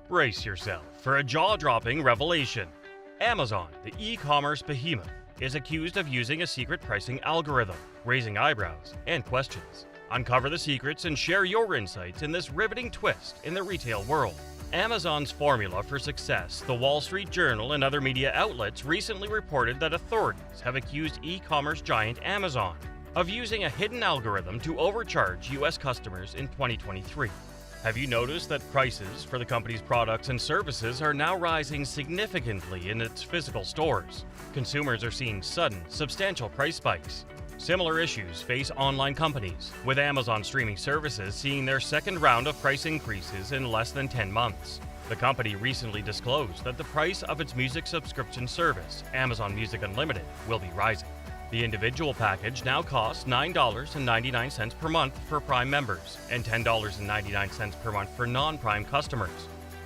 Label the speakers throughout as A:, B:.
A: Brace yourself for a jaw-dropping revelation. Amazon, the e-commerce behemoth, is accused of using a secret pricing algorithm, raising eyebrows and questions. Uncover the secrets and share your insights in this riveting twist in the retail world. Amazon's formula for success. The Wall Street Journal and other media outlets recently reported that authorities have accused e-commerce giant Amazon of using a hidden algorithm to overcharge U.S. customers in 2023. Have you noticed that prices for the company's products and services are now rising significantly in its physical stores? Consumers are seeing sudden, substantial price spikes. Similar issues face online companies, with Amazon streaming services seeing their second round of price increases in less than 10 months. The company recently disclosed that the price of its music subscription service, Amazon Music Unlimited, will be rising. The individual package now costs $9.99 per month for Prime members and $10.99 per month for non-Prime customers,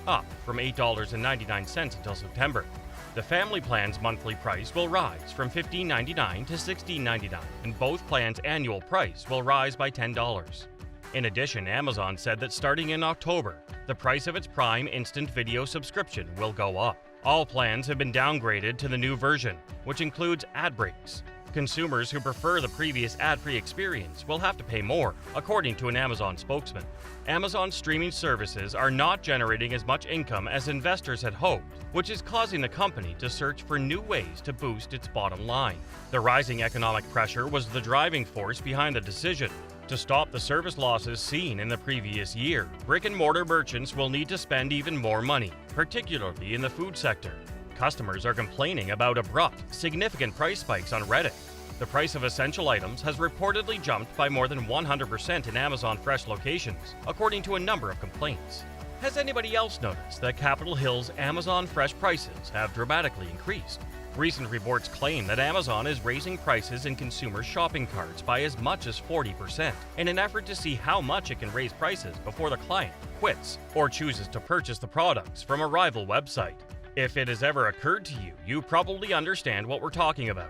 A: up from $8.99 until September. The family plan's monthly price will rise from $15.99 to $16.99, and both plans' annual price will rise by $10. In addition, Amazon said that starting in October, the price of its Prime Instant Video subscription will go up. All plans have been downgraded to the new version, which includes ad breaks. Consumers who prefer the previous ad-free experience will have to pay more, according to an Amazon spokesman. Amazon's streaming services are not generating as much income as investors had hoped, which is causing the company to search for new ways to boost its bottom line. The rising economic pressure was the driving force behind the decision. To stop the service losses seen in the previous year, brick-and-mortar merchants will need to spend even more money, particularly in the food sector. Customers are complaining about abrupt, significant price spikes on Reddit. The price of essential items has reportedly jumped by more than 100% in Amazon Fresh locations, according to a number of complaints. Has anybody else noticed that Capitol Hill's Amazon Fresh prices have dramatically increased? Recent reports claim that Amazon is raising prices in consumer shopping carts by as much as 40% in an effort to see how much it can raise prices before the client quits or chooses to purchase the products from a rival website. If it has ever occurred to you, you probably understand what we're talking about.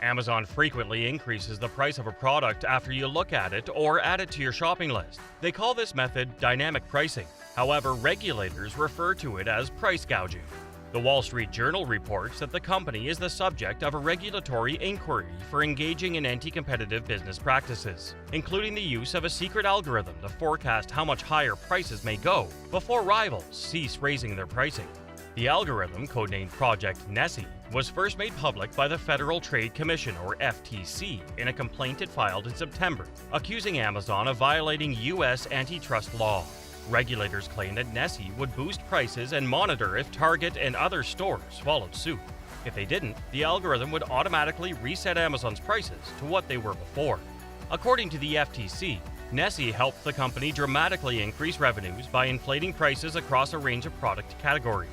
A: Amazon frequently increases the price of a product after you look at it or add it to your shopping list. They call this method dynamic pricing. However, regulators refer to it as price gouging. The Wall Street Journal reports that the company is the subject of a regulatory inquiry for engaging in anti-competitive business practices, including the use of a secret algorithm to forecast how much higher prices may go before rivals cease raising their pricing. The algorithm, codenamed Project Nessie, was first made public by the Federal Trade Commission, or FTC, in a complaint it filed in September, accusing Amazon of violating U.S. antitrust law. Regulators claim that Nessie would boost prices and monitor if Target and other stores followed suit. If they didn't, the algorithm would automatically reset Amazon's prices to what they were before. According to the FTC, Nessie helped the company dramatically increase revenues by inflating prices across a range of product categories.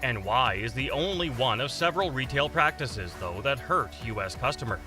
A: NY is the only one of several retail practices, though, that hurt U.S. customers.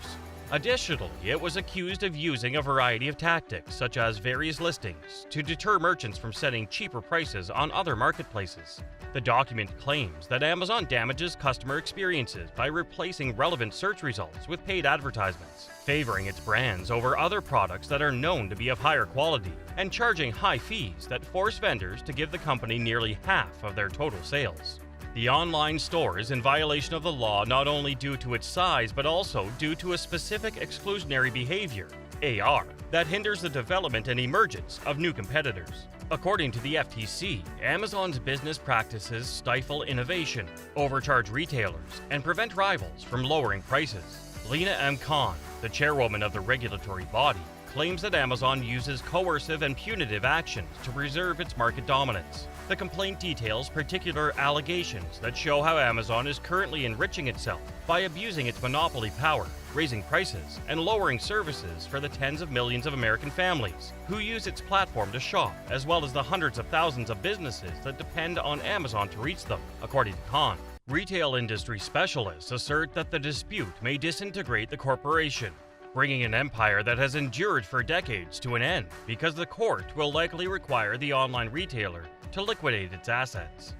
A: Additionally, it was accused of using a variety of tactics, such as various listings, to deter merchants from setting cheaper prices on other marketplaces. The document claims that Amazon damages customer experiences by replacing relevant search results with paid advertisements, favoring its brands over other products that are known to be of higher quality, and charging high fees that force vendors to give the company nearly half of their total sales. The online store is in violation of the law not only due to its size but also due to a specific exclusionary behavior, AR, that hinders the development and emergence of new competitors. According to the FTC, Amazon's business practices stifle innovation, overcharge retailers, and prevent rivals from lowering prices. Lena M. Khan, the chairwoman of the regulatory body, claims that Amazon uses coercive and punitive actions to preserve its market dominance. The complaint details particular allegations that show how Amazon is currently enriching itself by abusing its monopoly power, raising prices, and lowering services for the tens of millions of American families who use its platform to shop, as well as the hundreds of thousands of businesses that depend on Amazon to reach them, according to Khan. Retail industry specialists assert that the dispute may disintegrate the corporation, bringing an empire that has endured for decades to an end because the court will likely require the online retailer to liquidate its assets.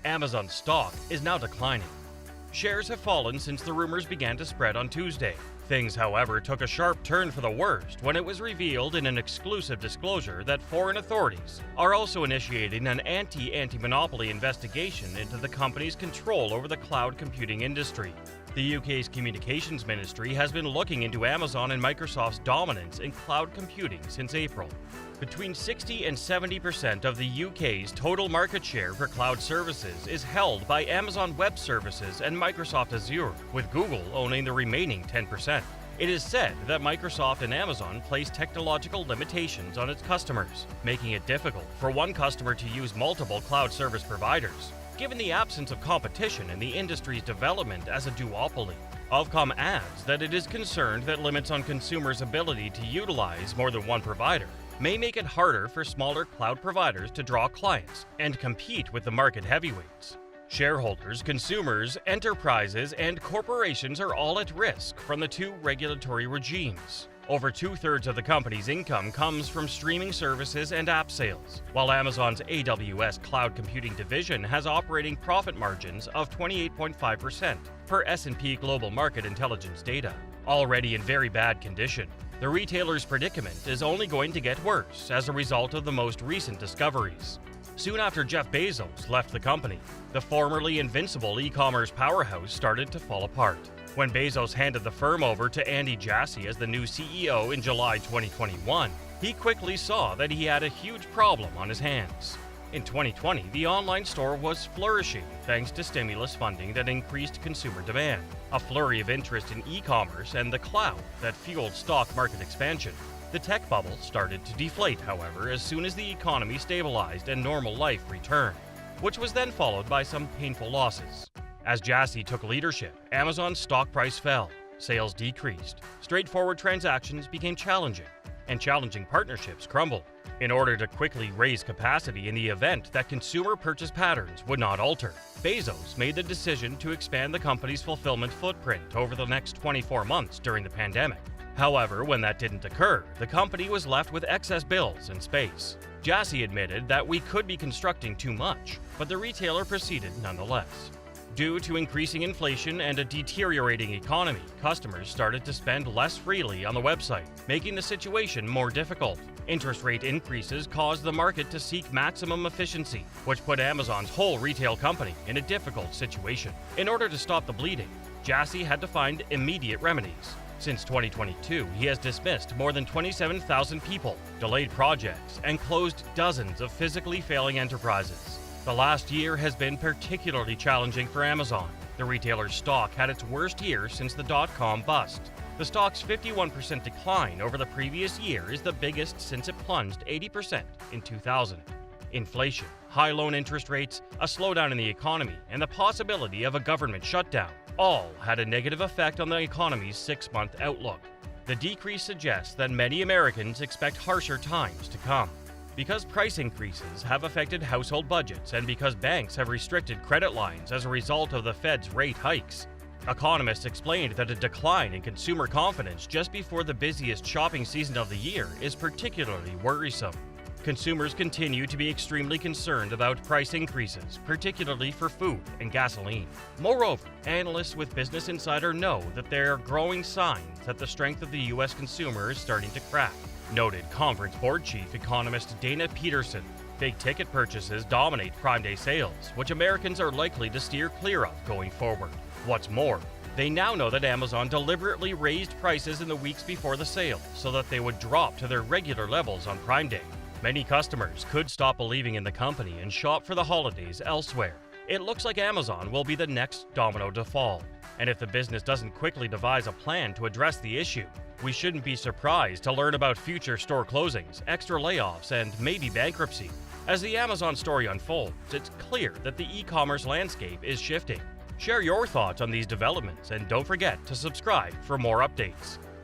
A: Amazon stock is now declining. Shares have fallen since the rumors began to spread on Tuesday. Things, however, took a sharp turn for the worst when it was revealed in an exclusive disclosure that foreign authorities are also initiating an anti-monopoly investigation into the company's control over the cloud computing industry. The UK's Communications Ministry has been looking into Amazon and Microsoft's dominance in cloud computing since April. Between 60 and 70% of the UK's total market share for cloud services is held by Amazon Web Services and Microsoft Azure, with Google owning the remaining 10%. It is said that Microsoft and Amazon place technological limitations on its customers, making it difficult for one customer to use multiple cloud service providers, given the absence of competition in the industry's development as a duopoly. Ofcom adds that it is concerned that limits on consumers' ability to utilize more than one provider may make it harder for smaller cloud providers to draw clients and compete with the market heavyweights. Shareholders, consumers, enterprises, and corporations are all at risk from the two regulatory regimes. Over two-thirds of the company's income comes from streaming services and app sales, while Amazon's AWS cloud computing division has operating profit margins of 28.5% per S&P Global Market Intelligence data. Already in very bad condition, the retailer's predicament is only going to get worse as a result of the most recent discoveries. Soon after Jeff Bezos left the company, the formerly invincible e-commerce powerhouse started to fall apart. When Bezos handed the firm over to Andy Jassy as the new CEO in July 2021, he quickly saw that he had a huge problem on his hands. In 2020, the online store was flourishing thanks to stimulus funding that increased consumer demand, a flurry of interest in e-commerce, and the cloud that fueled stock market expansion. The tech bubble started to deflate, however, as soon as the economy stabilized and normal life returned, which was then followed by some painful losses. As Jassy took leadership, Amazon's stock price fell, sales decreased, straightforward transactions became challenging, and challenging partnerships crumbled. In order to quickly raise capacity in the event that consumer purchase patterns would not alter, Bezos made the decision to expand the company's fulfillment footprint over the next 24 months during the pandemic. However, when that didn't occur, the company was left with excess bills and space. Jassy admitted that we could be constructing too much, but the retailer proceeded nonetheless. Due to increasing inflation and a deteriorating economy, customers started to spend less freely on the website, making the situation more difficult. Interest rate increases caused the market to seek maximum efficiency, which put Amazon's whole retail company in a difficult situation. In order to stop the bleeding, Jassy had to find immediate remedies. Since 2022, he has dismissed more than 27,000 people, delayed projects, and closed dozens of physically failing enterprises. The last year has been particularly challenging for Amazon. The retailer's stock had its worst year since the dot-com bust. The stock's 51% decline over the previous year is the biggest since it plunged 80% in 2000. Inflation, high loan interest rates, a slowdown in the economy, and the possibility of a government shutdown all had a negative effect on the economy's 6-month outlook. The decrease suggests that many Americans expect harsher times to come. Because price increases have affected household budgets and because banks have restricted credit lines as a result of the Fed's rate hikes, economists explained that a decline in consumer confidence just before the busiest shopping season of the year is particularly worrisome. Consumers continue to be extremely concerned about price increases, particularly for food and gasoline. Moreover, analysts with Business Insider know that there are growing signs that the strength of the U.S. consumer is starting to crack. Noted Conference Board Chief economist Dana Peterson, big-ticket purchases dominate Prime Day sales, which Americans are likely to steer clear of going forward. What's more, they now know that Amazon deliberately raised prices in the weeks before the sale so that they would drop to their regular levels on Prime Day. Many customers could stop believing in the company and shop for the holidays elsewhere. It looks like Amazon will be the next domino to fall. And if the business doesn't quickly devise a plan to address the issue, we shouldn't be surprised to learn about future store closings, extra layoffs, and maybe bankruptcy. As the Amazon story unfolds, it's clear that the e-commerce landscape is shifting. Share your thoughts on these developments and don't forget to subscribe for more updates.